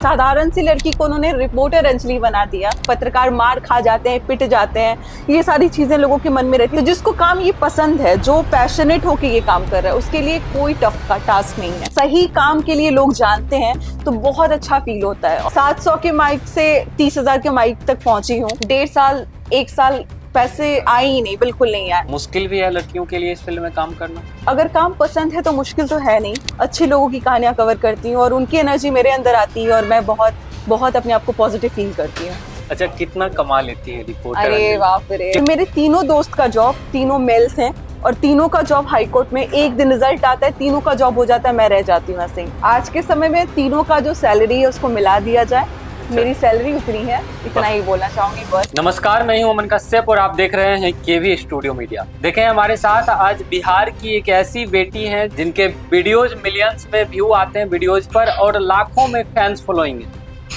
साधारण सी लड़की को उन्होंने रिपोर्टर अंजलि बना दिया। पत्रकार मार खा जाते हैं, पिट जाते हैं, ये सारी चीजें लोगों के मन में रहती है। तो जिसको काम ये पसंद है, जो पैशनेट होके ये काम कर रहा है, उसके लिए कोई टफ का टास्क नहीं है। सही काम के लिए लोग जानते हैं तो बहुत अच्छा फील होता है। 700 के माइक से 30,000 के माइक तक पहुंची हूँ। 1.5 साल 1 साल पैसे आए ही नहीं, बिल्कुल नहीं आए। मुश्किल भी है लड़कियों के लिए इस फील्ड में काम करना? अगर काम पसंद है तो मुश्किल तो है नहीं। अच्छे लोगों की कहानियां कवर करती हूँ और उनकी एनर्जी मेरे अंदर आती है और मैं बहुत बहुत अपने आप को पॉजिटिव फील करती हूँ। अच्छा, कितना कमा लेती है रिपोर्टर? अरे बाप रे, मेरे तीनों दोस्त का जॉब, तीनों मेल्स हैं और तीनों का जॉब हाई कोर्ट में। एक दिन रिजल्ट आता है, तीनों का जॉब हो जाता है, मैं रह जाती हूँ ऐसे ही। आज के समय में तीनों का जो सैलरी है उसको मिला दिया जाए। मेरी सैलरी उतनी है, इतना ही बोलना चाहूंगी बस। नमस्कार, मैं हूं अमन कश्यप और आप देख रहे हैं केवी स्टूडियो मीडिया। देखें, हमारे साथ आज बिहार की एक ऐसी बेटी हैं जिनके वीडियोज मिलियंस में व्यू आते हैं वीडियोज पर और लाखों में फैंस फॉलोइंग है,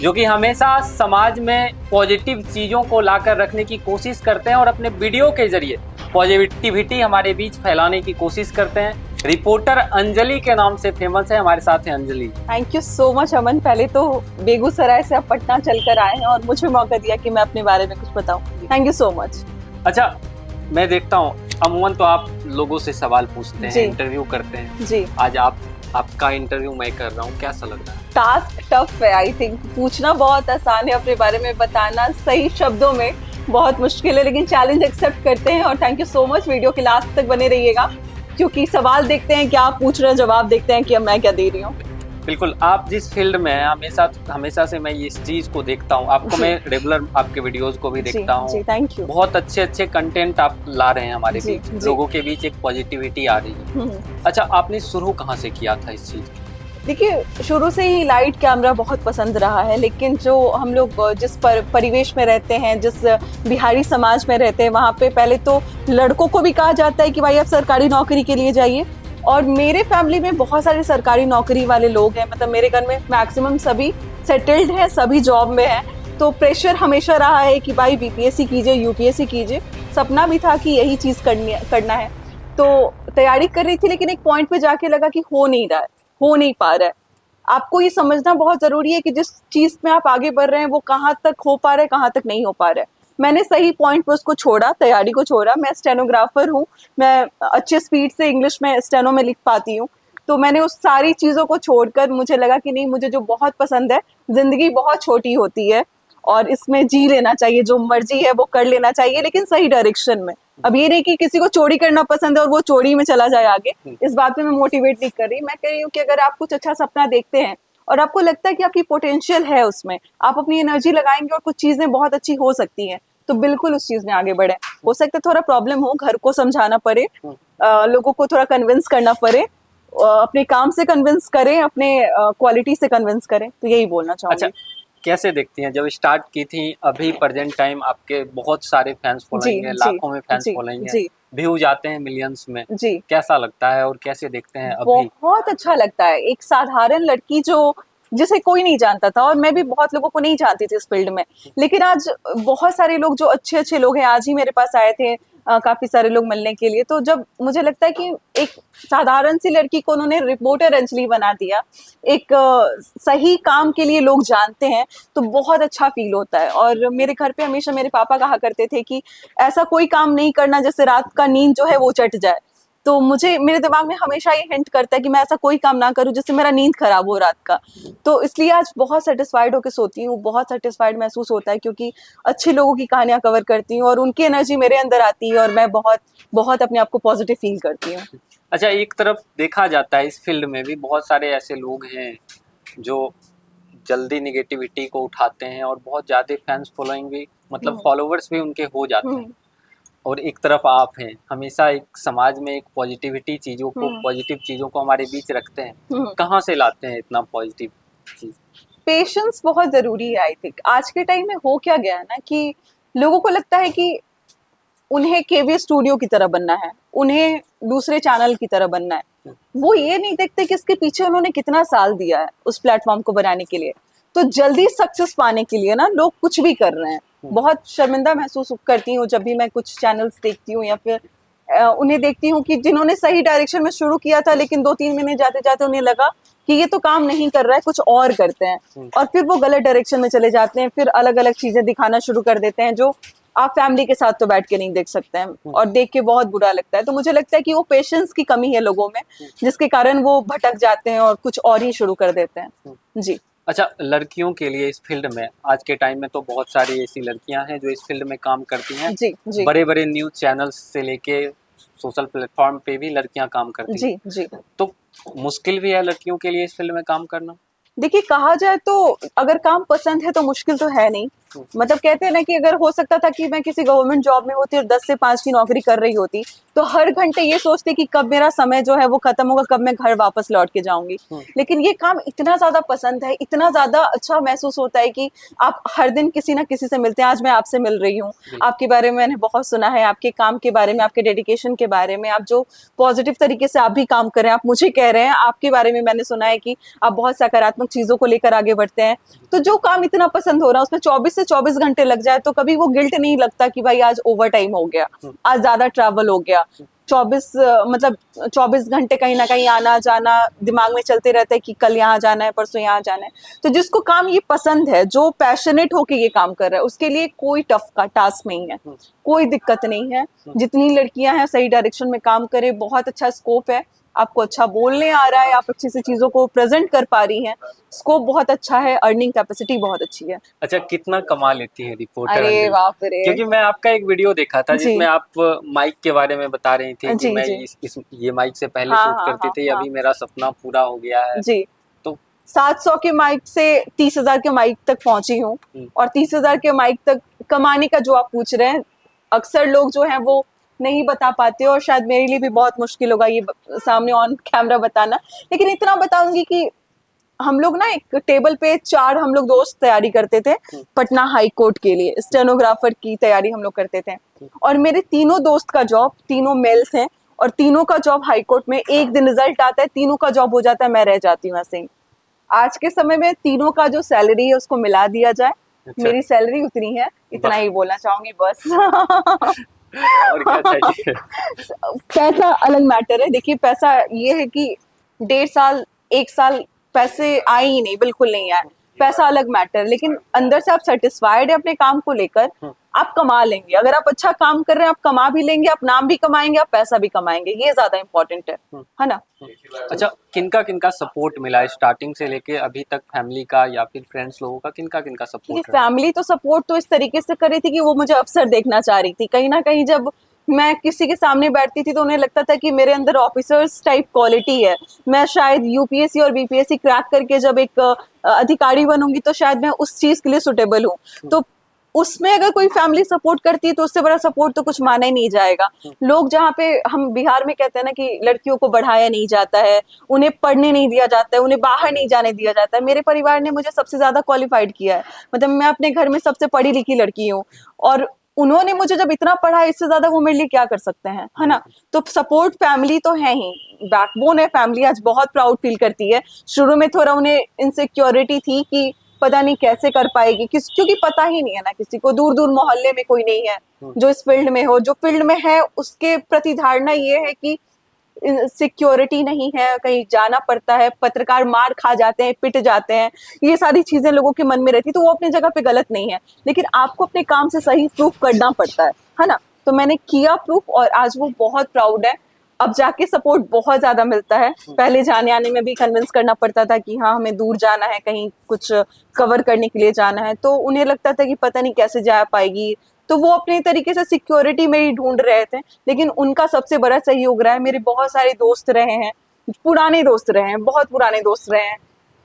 जो कि हमेशा समाज में पॉजिटिव चीजों को लाकर रखने की कोशिश करते हैं और अपने वीडियो के जरिए पॉजिटिविटी हमारे बीच फैलाने की कोशिश करते हैं। रिपोर्टर अंजलि के नाम से फेमस है। हमारे साथ है Anjali. Thank you so much Aman. पहले तो बेगूसराय से आप पटना चलकर आए हैं और मुझे मौका दिया कि मैं अपने बारे में कुछ बताऊं। Thank you so much. अच्छा, मैं देखता हूँ अमूमन तो आप लोगों से सवाल पूछते हैं, इंटरव्यू करते हैं जी। आज आपका इंटरव्यू मैं कर रहा हूँ, कैसा लग रहा है? टास्क टफ है। आई थिंक पूछना बहुत आसान है, अपने बारे में बताना सही शब्दों में बहुत मुश्किल है, लेकिन चैलेंज एक्सेप्ट करते हैं। और thank you so much. Video के लास्ट तक बने रहिएगा क्योंकि सवाल देखते हैं क्या आप पूछ रहे हैं, जवाब देखते हैं कि मैं क्या दे रही हूँ। बिल्कुल, आप जिस फील्ड में हैं हमेशा से मैं इस चीज को देखता हूँ। आपको मैं रेगुलर आपके वीडियोस को भी देखता हूँ। Thank you. बहुत अच्छे कंटेंट आप ला रहे हैं हमारे बीच, लोगों के बीच एक पॉजिटिविटी आ रही है। अच्छा, आपने शुरू कहाँ से किया था इस चीज? देखिए, शुरू से ही लाइट कैमरा बहुत पसंद रहा है, लेकिन जो हम लोग जिस परिवेश में रहते हैं, जिस बिहारी समाज में रहते हैं, वहाँ पे पहले तो लड़कों को भी कहा जाता है कि भाई आप सरकारी नौकरी के लिए जाइए। और मेरे फैमिली में बहुत सारे सरकारी नौकरी वाले लोग हैं, मतलब मेरे घर में मैक्सिमम सभी सेटल्ड हैं, सभी जॉब में हैं। तो प्रेशर हमेशा रहा है कि भाई बीपीएससी कीजिए, यूपीएससी कीजिए। सपना भी था कि यही चीज़ करना है, तो तैयारी कर रही थी, लेकिन एक पॉइंट पे जाके लगा कि हो नहीं रहा है, हो नहीं पा रहा है। आपको ये समझना बहुत जरूरी है कि जिस चीज में आप आगे बढ़ रहे हैं वो कहाँ तक हो पा रहा है, कहाँ तक नहीं हो पा रहा है। मैंने सही पॉइंट पे उसको छोड़ा, तैयारी को छोड़ा। मैं स्टेनोग्राफर हूँ, मैं अच्छे स्पीड से इंग्लिश में स्टेनो में लिख पाती हूँ। तो मैंने उस सारी चीजों को छोड़कर मुझे लगा कि नहीं, मुझे जो बहुत पसंद है, जिंदगी बहुत छोटी होती है और इसमें जी लेना चाहिए, जो मर्जी है वो कर लेना चाहिए, लेकिन सही डायरेक्शन में। अब ये नहीं कि किसी को चोरी करना पसंद है और वो चोरी में चला जाए आगे, इस बात पे मैं मोटिवेट नहीं कर रही। मैं कह रही हूँ कि अगर आप कुछ अच्छा सपना देखते हैं और आपको लगता है कि आपकी पोटेंशियल है उसमें, आप अपनी एनर्जी लगाएंगे और कुछ चीजें बहुत अच्छी हो सकती हैं, तो बिल्कुल उस चीज में आगे बढ़े। हो सकता है थोड़ा प्रॉब्लम हो, घर को समझाना पड़े, लोगों को थोड़ा कन्विंस करना पड़े, अपने काम से कन्विंस करें, अपने क्वालिटी से कन्विंस करें, तो यही बोलना चाहूंगी। अच्छा, कैसे देखती हैं जब स्टार्ट की थी, अभी प्रेजेंट टाइम आपके बहुत सारे फैंस फॉलोइंग है, लाखों में फैंस फॉलोइंग है, व्यूज आते हैं मिलियंस में जी। कैसा लगता है और कैसे देखते हैं अभी? बहुत अच्छा लगता है। एक साधारण लड़की जिसे कोई नहीं जानता था, और मैं भी बहुत लोगों को नहीं जानती थी इस फील्ड में, लेकिन आज बहुत सारे लोग जो अच्छे अच्छे लोग हैं, आज ही मेरे पास आए थे काफी सारे लोग मिलने के लिए। तो जब मुझे लगता है कि एक साधारण सी लड़की को उन्होंने रिपोर्टर अंजलि बना दिया, एक सही काम के लिए लोग जानते हैं, तो बहुत अच्छा फील होता है। और मेरे घर पे हमेशा मेरे पापा कहा करते थे कि ऐसा कोई काम नहीं करना जिससे रात का नींद जो है वो चट जाए। तो मेरे दिमाग में हमेशा ये हिंट करता है कि मैं ऐसा कोई काम ना करूं जिससे मेरा नींद खराब हो रात का। तो इसलिए आज बहुत सेटिस्फाइड होकर सोती हूँ, बहुत सेटिस्फाइड महसूस होता है, क्योंकि अच्छे लोगों की कहानियां कवर करती हूँ और उनकी एनर्जी मेरे अंदर आती है और मैं बहुत बहुत अपने आप को पॉजिटिव फील करती हूँ। अच्छा, एक तरफ देखा जाता है इस फील्ड में भी बहुत सारे ऐसे लोग हैं जो जल्दी निगेटिविटी को उठाते हैं और बहुत ज्यादा फैंस फॉलोइंग भी, मतलब फॉलोवर्स भी उनके हो जाते हैं, और एक तरफ आप हैं, हमेशा एक समाज में एक पॉजिटिविटी चीजों को, पॉजिटिव चीजों को हमारे बीच रखते हैं। कहाँ से लाते हैं इतना पॉजिटिव चीज? पेशेंस बहुत जरूरी है। आई थिंक आज के टाइम में हो क्या गया है ना, कि लोगों को लगता है कि उन्हें केवी स्टूडियो की तरह बनना है, उन्हें दूसरे चैनल की तरह बनना है। वो ये नहीं देखते कि इसके पीछे उन्होंने कितना साल दिया है उस प्लेटफॉर्म को बनाने के लिए। तो जल्दी सक्सेस पाने के लिए ना लोग कुछ भी कर रहे हैं। बहुत शर्मिंदा महसूस करती हूँ जब भी मैं कुछ चैनल्स देखती हूँ या फिर उन्हें देखती हूँ कि जिन्होंने सही डायरेक्शन में शुरू किया था, लेकिन 2-3 महीने जाते जाते उन्हें लगा कि ये तो काम नहीं कर रहा है, कुछ और करते हैं, और फिर वो गलत डायरेक्शन में चले जाते हैं, फिर अलग अलग चीजें दिखाना शुरू कर देते हैं जो आप फैमिली के साथ तो बैठ के नहीं देख सकते हैं, और देख के बहुत बुरा लगता है। तो मुझे लगता है कि वो पेशेंस की कमी है लोगों में, जिसके कारण वो भटक जाते हैं और कुछ और ही शुरू कर देते हैं। जी। अच्छा, लड़कियों के लिए इस फील्ड में आज के टाइम में तो बहुत सारी ऐसी लड़कियां हैं जो इस फील्ड में काम करती हैं। जी जी बड़े बड़े न्यूज चैनल्स से लेके सोशल प्लेटफॉर्म पे भी लड़कियां काम करती जी हैं। जी। तो मुश्किल भी है लड़कियों के लिए इस फील्ड में काम करना? देखिए, कहा जाए तो अगर काम पसंद है तो मुश्किल तो है नहीं। मतलब कहते हैं ना कि अगर हो सकता था कि मैं किसी गवर्नमेंट जॉब में होती और 10 से 5 की नौकरी कर रही होती, तो हर घंटे ये सोचती कि कब मेरा समय जो है वो खत्म होगा, कब मैं घर वापस लौट के जाऊंगी। लेकिन ये काम इतना ज्यादा पसंद है, इतना ज्यादा अच्छा महसूस होता है कि आप हर दिन किसी ना किसी से मिलते हैं। आज मैं आपसे मिल रही हूँ, आपके बारे में मैंने बहुत सुना है, आपके काम के बारे में, आपके डेडिकेशन के बारे में, आप जो पॉजिटिव तरीके से आप भी काम कर रहे हैं, आप मुझे कह रहे हैं, आपके बारे में मैंने सुना है कि आप बहुत सकारात्मक चीजों को लेकर आगे बढ़ते हैं। तो जो काम इतना पसंद हो रहा है उसमें 24 से 24 घंटे लग जाए तो कभी वो गिल्ट नहीं लगता कि भाई आज ओवर टाइम हो गया, आज ज्यादा ट्रैवल हो गया। 24 घंटे कहीं ना कहीं आना जाना दिमाग में चलते रहता है कि कल यहाँ जाना है, परसों यहाँ जाना है। तो जिसको काम ये पसंद है, जो पैशनेट होके ये काम कर रहा है, उसके लिए कोई टफ का टास्क नहीं है, कोई दिक्कत नहीं है। जितनी लड़कियां हैं सही डायरेक्शन में काम करे, बहुत अच्छा स्कोप है। आपको अच्छा बोलने आ रहा है, आप अच्छे से चीजों को प्रेजेंट कर पा रही हैं, स्कोप बहुत अच्छा है, अर्निंग कैपेसिटी बहुत अच्छी है। अच्छा, कितना कमा लेती है रिपोर्टर अरे अंजलि? बाप रे। क्योंकि मैं आपका एक वीडियो देखा था जी जिसमें आप माइक के बारे में बता रही थी कि जी मैं जी। ये माइक से पहले हाँ शूट हाँ करती हाँ थी, हाँ अभी मेरा सपना पूरा हो गया है। जी। तो 700 के माइक से 30,000 के माइक तक पहुंची हूँ, और 30,000 के माइक तक कमाने का जो आप पूछ रहे हैं, अक्सर लोग जो हैं वो नहीं बता पाते, और शायद मेरे लिए भी बहुत मुश्किल होगा ये सामने ऑन कैमरा बताना। लेकिन इतना बताऊंगी कि हम लोग ना एक टेबल पे 4 हम लोग दोस्त तैयारी करते थे पटना हाई कोर्ट के लिए, स्टेनोग्राफर की तैयारी हम लोग करते थे। और मेरे तीनों दोस्त का जॉब, तीनों मेल्स हैं, और तीनों का जॉब हाई कोर्ट में, एक दिन रिजल्ट आता है, तीनों का जॉब हो जाता है, मैं रह जाती हूँ ऐसे ही। आज के समय में तीनों का जो सैलरी है उसको मिला दिया जाए, मेरी सैलरी उतनी है, इतना ही बोलना चाहूंगी बस। और क्या चाहिए? पैसा अलग मैटर है। देखिए, पैसा ये है कि 1.5 साल 1 साल पैसे आए ही नहीं, बिल्कुल नहीं आए। पैसा अलग मैटर, लेकिन अंदर से आप सेटिस्फाइड है अपने काम को लेकर, आप कमा लेंगे। अगर आप अच्छा काम कर रहे हैं, आप कमा भी लेंगे, आप नाम भी कमाएंगे, आप पैसा भी कमाएंगे, ये ज्यादा इंपॉर्टेंट है ना। अच्छा, किनका किनका सपोर्ट मिला है स्टार्टिंग से लेके अभी तक? फैमिली का या फिर फ्रेंड्स लोगों का, किनका किनका सपोर्ट है? फैमिली तो सपोर्ट तो इस तरीके से कर रही थी कि वो मुझे अफसर देखना चाह रही थी। कहीं ना कहीं जब मैं किसी के सामने बैठती थी तो उन्हें लगता था कि मेरे अंदर ऑफिसर्स टाइप क्वालिटी है, मैं शायद यूपीएससी और बीपीएससी क्रैक करके जब एक अधिकारी बनूंगी तो शायद मैं उस चीज के लिए सुटेबल हूँ। तो उसमें अगर कोई फैमिली सपोर्ट करती है तो उससे बड़ा सपोर्ट तो कुछ माना ही नहीं जाएगा। लोग जहाँ पे हम बिहार में कहते हैं ना कि लड़कियों को बढ़ाया नहीं जाता है, उन्हें पढ़ने नहीं दिया जाता है, उन्हें बाहर नहीं जाने दिया जाता है, मेरे परिवार ने मुझे सबसे ज्यादा क्वालिफाइड किया है। मतलब मैं अपने घर में सबसे पढ़ी लिखी लड़की हूँ, और उन्होंने मुझे जब इतना पढ़ा, इससे ज्यादा वो मेरे लिए क्या कर सकते हैं, है ना। तो सपोर्ट फैमिली तो है ही, बैकबोन है फैमिली। आज बहुत प्राउड फील करती है। शुरू में थोड़ा उन्हें इनसिक्योरिटी थी कि पता नहीं कैसे कर पाएगी, क्योंकि पता ही नहीं है ना किसी को, दूर दूर मोहल्ले में कोई नहीं है जो इस फील्ड में हो। जो फील्ड में है उसके प्रति धारणा ये है कि सिक्योरिटी नहीं है, कहीं जाना पड़ता है, पत्रकार मार खा जाते हैं, पिट जाते हैं, ये सारी चीजें लोगों के मन में रहती। तो वो अपनी जगह पे गलत नहीं है, लेकिन आपको अपने काम से सही प्रूफ करना पड़ता है ना। तो मैंने किया प्रूफ, और आज वो बहुत प्राउड है। अब जाके सपोर्ट बहुत ज्यादा मिलता है। पहले जाने आने में भी कन्विंस करना पड़ता था कि हाँ हमें दूर जाना है, कहीं कुछ कवर करने के लिए जाना है, तो उन्हें लगता था कि पता नहीं कैसे जा पाएगी। तो वो अपने तरीके से सिक्योरिटी मेरी ढूंढ रहे थे, लेकिन उनका सबसे बड़ा सहयोग रहा है। मेरे बहुत सारे दोस्त रहे हैं, पुराने दोस्त रहे हैं, बहुत पुराने दोस्त रहे हैं,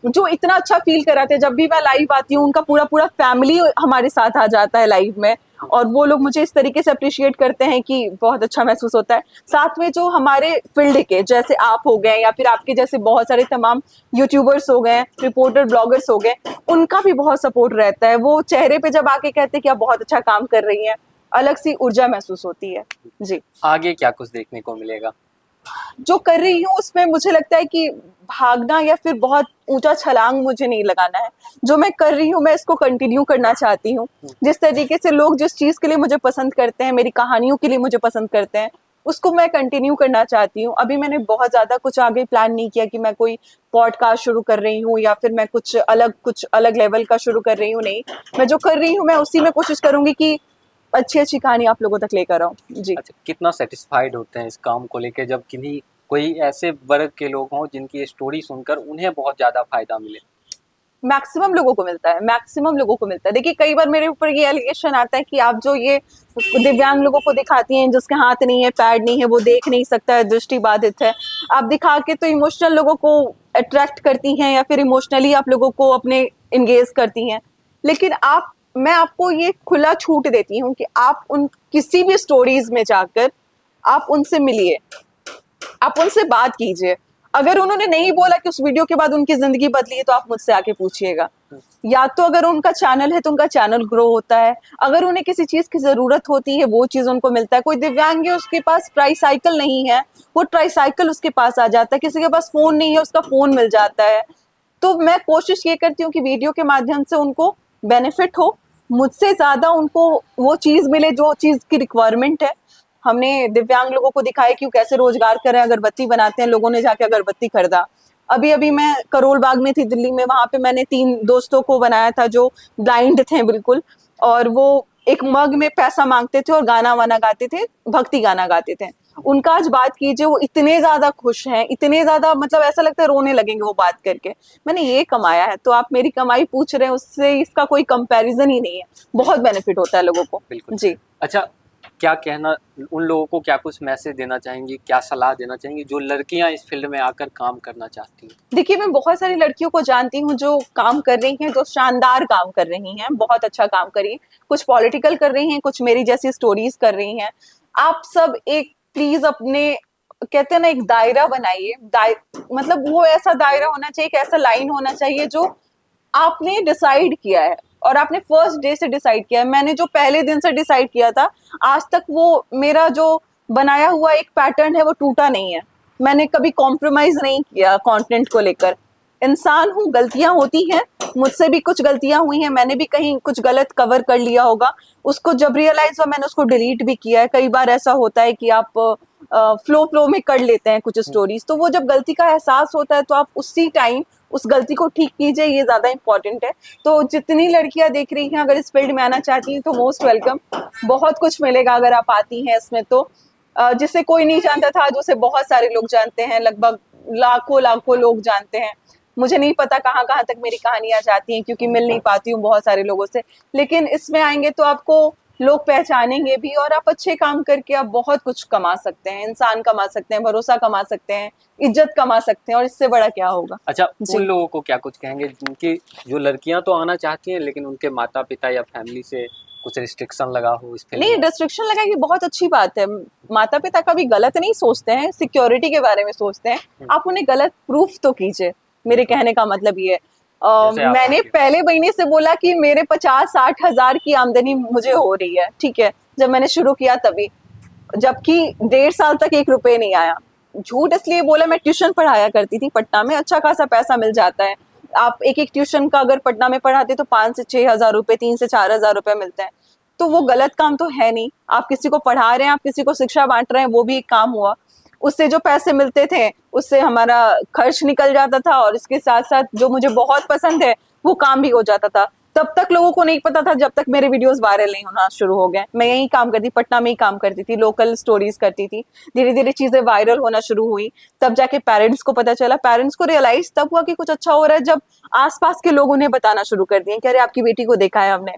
जो इतना अच्छा फील कराते हैं। जब भी मैं लाइव आती हूँ, उनका पूरा पूरा फैमिली हमारे साथ आ जाता है लाइव में, और वो लोग मुझे इस तरीके से अप्रिशिएट करते हैं कि बहुत अच्छा महसूस होता है। साथ में जो हमारे फील्ड के, जैसे आप हो गए, या फिर आपके जैसे बहुत सारे तमाम यूट्यूबर्स हो गए, रिपोर्टर ब्लॉगर्स हो गए, उनका भी बहुत सपोर्ट रहता है। वो चेहरे पे जब आके कहते हैं कि आप बहुत अच्छा काम कर रही हैं, अलग सी ऊर्जा महसूस होती है। जी। आगे क्या कुछ देखने को मिलेगा? जो कर रही हूँ उसमें मुझे लगता है कि भागना या फिर बहुत ऊंचा छलांग मुझे नहीं लगाना है। जो मैं कर रही हूँ मैं इसको कंटिन्यू करना चाहती हूँ। जिस तरीके से लोग जिस चीज के लिए मुझे पसंद करते हैं, मेरी कहानियों के लिए मुझे पसंद करते हैं, उसको मैं कंटिन्यू करना चाहती हूँ। अभी मैंने बहुत ज़्यादा कुछ आगे प्लान नहीं किया कि मैं कोई पॉडकास्ट शुरू कर रही हूँ या फिर मैं कुछ अलग लेवल का शुरू कर रही हूँ, नहीं। मैं जो कर रही हूँ मैं उसी में कोशिश करूँगी कि अच्छी अच्छी कहानी आप लोगों तक लेकर आऊँ। जी। अच्छा, कितना सेटिस्फाइड होते हैं इस काम को लेके जब किन्हीं कोई ऐसे वर्ग के लोग हों जिनकी स्टोरी सुनकर उन्हें बहुत ज़्यादा फायदा मिले? मैक्सिमम लोगों को मिलता है, मैक्सिमम लोगों को मिलता है। देखिए कई बार मेरे ऊपर ये एलिगेशन आता है कि आप जो ये दिव्यांग लोगों को दिखाती हैं, जिसके हाथ नहीं है, पैर नहीं है, वो देख नहीं सकता है, दृष्टि बाधित है, आप दिखा के तो इमोशनल लोगों को अट्रैक्ट करती हैं या फिर इमोशनली आप लोगों को अपने इंगेज करती हैं। लेकिन मैं आपको ये खुला छूट देती हूँ कि आप उन किसी भी स्टोरीज में जाकर आप उनसे मिलिए, आप उनसे बात कीजिए। अगर उन्होंने नहीं बोला कि उस वीडियो के बाद उनकी जिंदगी बदली है, तो आप मुझसे आके पूछिएगा। या तो अगर उनका चैनल है तो उनका चैनल ग्रो होता है, अगर उन्हें किसी चीज की जरूरत होती है वो चीज उनको मिलता है। कोई दिव्यांग है, उसके पास ट्राईसाइकिल नहीं है, वो ट्राईसाइकिल उसके पास आ जाता है। किसी के पास फोन नहीं है, उसका फोन मिल जाता है। तो मैं कोशिश ये करती हूँ कि वीडियो के माध्यम से उनको बेनिफिट हो, मुझसे ज्यादा उनको वो चीज मिले जो चीज की रिक्वायरमेंट है। हमने दिव्यांग लोगों को दिखाया कि वो कैसे रोजगार करें, अगरबत्ती बनाते हैं, लोगों ने जाके अगरबत्ती खरीदा। अभी अभी मैं करोल बाग में थी दिल्ली में, वहां पे मैंने 3 दोस्तों को बनाया था जो ब्लाइंड थे बिल्कुल, और वो एक मग में पैसा मांगते थे और गाना वाना गाते थे, भक्ति गाना गाते थे। उनका आज बात कीजिए, वो इतने ज्यादा खुश हैं, इतने ज्यादा, मतलब ऐसा लगता है रोने लगेंगे वो बात करके। मैंने ये कमाया है, तो आप मेरी कमाई पूछ रहे हैं, उससे इसका कोई कंपैरिजन ही नहीं है। बहुत बेनिफिट होता है लोगों को। बिल्कुल जी। अच्छा, क्या कहना उन लोगों को, क्या कुछ मैसेज देना चाहेंगी, क्या सलाह देना चाहेंगी जो लड़कियां इस फील्ड में आकर काम करना चाहती हैं? देखिए मैं बहुत सारी लड़कियों को जानती हूँ जो काम कर रही हैं, जो शानदार काम कर रही हैं, बहुत अच्छा काम कर रही हैं। कुछ पॉलिटिकल कर रही हैं, कुछ मेरी जैसी स्टोरीज कर रही हैं। आप सब एक प्लीज अपने, कहते हैं ना, एक दायरा बनाइए। मतलब वो ऐसा दायरा होना चाहिए, एक ऐसा लाइन होना चाहिए जो आपने डिसाइड किया है, और आपने फर्स्ट डे से डिसाइड किया है। मैंने जो पहले दिन से डिसाइड किया था, आज तक वो मेरा जो बनाया हुआ एक पैटर्न है वो टूटा नहीं है। मैंने कभी कॉम्प्रोमाइज नहीं किया कंटेंट को लेकर। इंसान हूँ, गलतियां होती हैं, मुझसे भी कुछ गलतियां हुई हैं, मैंने भी कहीं कुछ गलत कवर कर लिया होगा। उसको जब रियलाइज हुआ, मैंने उसको डिलीट भी किया है। कई बार ऐसा होता है कि आप फ्लो में कर लेते हैं कुछ स्टोरीज, तो वो जब गलती का एहसास होता है तो आप उसी टाइम उस गलती को ठीक कीजिए, ये ज्यादा इंपॉर्टेंट है। तो जितनी लड़कियां देख रही हैं, अगर इस फील्ड में आना चाहती हैं तो मोस्ट वेलकम। बहुत कुछ मिलेगा अगर आप आती हैं इसमें। तो जिसे कोई नहीं जानता था, आज उसे बहुत सारे लोग जानते हैं, लगभग लाखों लाखों लोग जानते हैं। मुझे नहीं पता कहाँ कहाँ तक मेरी कहानियां जाती हैं, क्योंकि मिल नहीं पाती हूँ बहुत सारे लोगों से। लेकिन इसमें आएंगे तो आपको लोग पहचानेंगे भी, और आप अच्छे काम करके आप बहुत कुछ कमा सकते हैं। इंसान कमा सकते हैं, भरोसा कमा सकते हैं, इज्जत कमा सकते हैं, और इससे बड़ा क्या होगा। अच्छा, उन लोगों को क्या कुछ कहेंगे जिनकी, जो लड़कियां तो आना चाहती हैं लेकिन उनके माता पिता या फैमिली से कुछ रिस्ट्रिक्शन लगा हो इस फील्ड नहीं, में? रिस्ट्रिक्शन लगा कि बहुत अच्छी बात है। माता पिता कभी गलत नहीं सोचते हैं, सिक्योरिटी के बारे में सोचते हैं। आप उन्हें गलत प्रूफ तो कीजिए, मेरे कहने का मतलब ये है। मैंने पहले महीने से बोला कि मेरे 50-60 हजार की आमदनी मुझे हो रही है, ठीक है, जब मैंने शुरू किया तभी, जबकि 1.5 साल तक 1 रुपए नहीं आया। झूठ इसलिए बोला, मैं ट्यूशन पढ़ाया करती थी पटना में, अच्छा खासा पैसा मिल जाता है। आप एक ट्यूशन का अगर पटना में पढ़ाते तो 5 से 6 हजार रुपए, 3 से 4 हजार रुपए मिलते हैं। तो वो गलत काम तो है नहीं। आप किसी को पढ़ा रहे हैं, आप किसी को शिक्षा बांट रहे हैं, वो भी एक काम हुआ। उससे जो पैसे मिलते थे उससे हमारा खर्च निकल जाता था, और इसके साथ साथ जो मुझे बहुत पसंद है वो काम भी हो जाता था। तब तक लोगों को नहीं पता था, जब तक मेरे वीडियोस वायरल नहीं होना शुरू हो गए। मैं यही काम करती, पटना में ही काम करती थी, लोकल स्टोरीज करती थी। धीरे धीरे चीजें वायरल होना शुरू हुई, तब जाके पेरेंट्स को पता चला। पेरेंट्स को रियलाइज तब हुआ कि कुछ अच्छा हो रहा है, जब आसपास के लोग उन्हें बताना शुरू कर दिए कि अरे आपकी बेटी को देखा है हमने।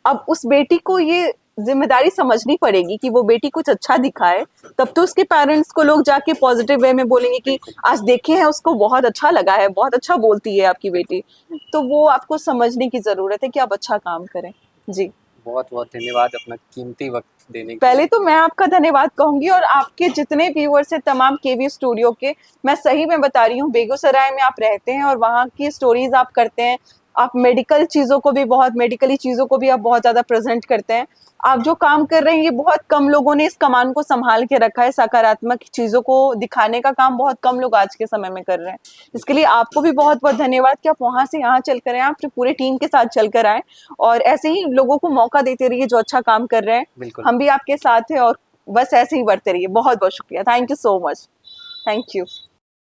अब उस बेटी को ये जिम्मेदारी समझनी पड़ेगी कि वो बेटी कुछ अच्छा दिखाए, तब तो उसके पेरेंट्स को लोग जाके पॉजिटिव वे में बोलेंगे कि आज देखे हैं उसको, बहुत अच्छा लगा है, बहुत अच्छा बोलती है आपकी बेटी। तो वो आपको समझने की जरूरत है कि आप अच्छा काम करें। जी, बहुत बहुत धन्यवाद अपना कीमती वक्त देने के पहले लिए। तो मैं आपका धन्यवाद कहूंगी, और आपके जितने व्यूअर्स हैं तमाम केवी स्टूडियो के। मैं सही में बता रही हूँ, बेगूसराय में आप रहते हैं और वहाँ की स्टोरीज आप करते हैं। आप मेडिकल चीजों को भी, बहुत मेडिकली चीजों को भी आप बहुत ज्यादा प्रेजेंट करते हैं। आप जो काम कर रहे हैं, ये बहुत कम लोगों ने इस कमान को संभाल के रखा है। सकारात्मक चीजों को दिखाने का काम बहुत कम लोग आज के समय में कर रहे हैं। इसके लिए आपको भी बहुत बहुत धन्यवाद कि आप वहां से यहाँ चल कर आए, आप पूरे टीम के साथ चल कर आए, और ऐसे ही लोगों को मौका देते रहिए जो अच्छा काम कर रहे हैं। बिल्कुल। हम भी आपके साथ हैं, और बस ऐसे ही बढ़ते रहिए। बहुत बहुत शुक्रिया, thank you so much, thank you.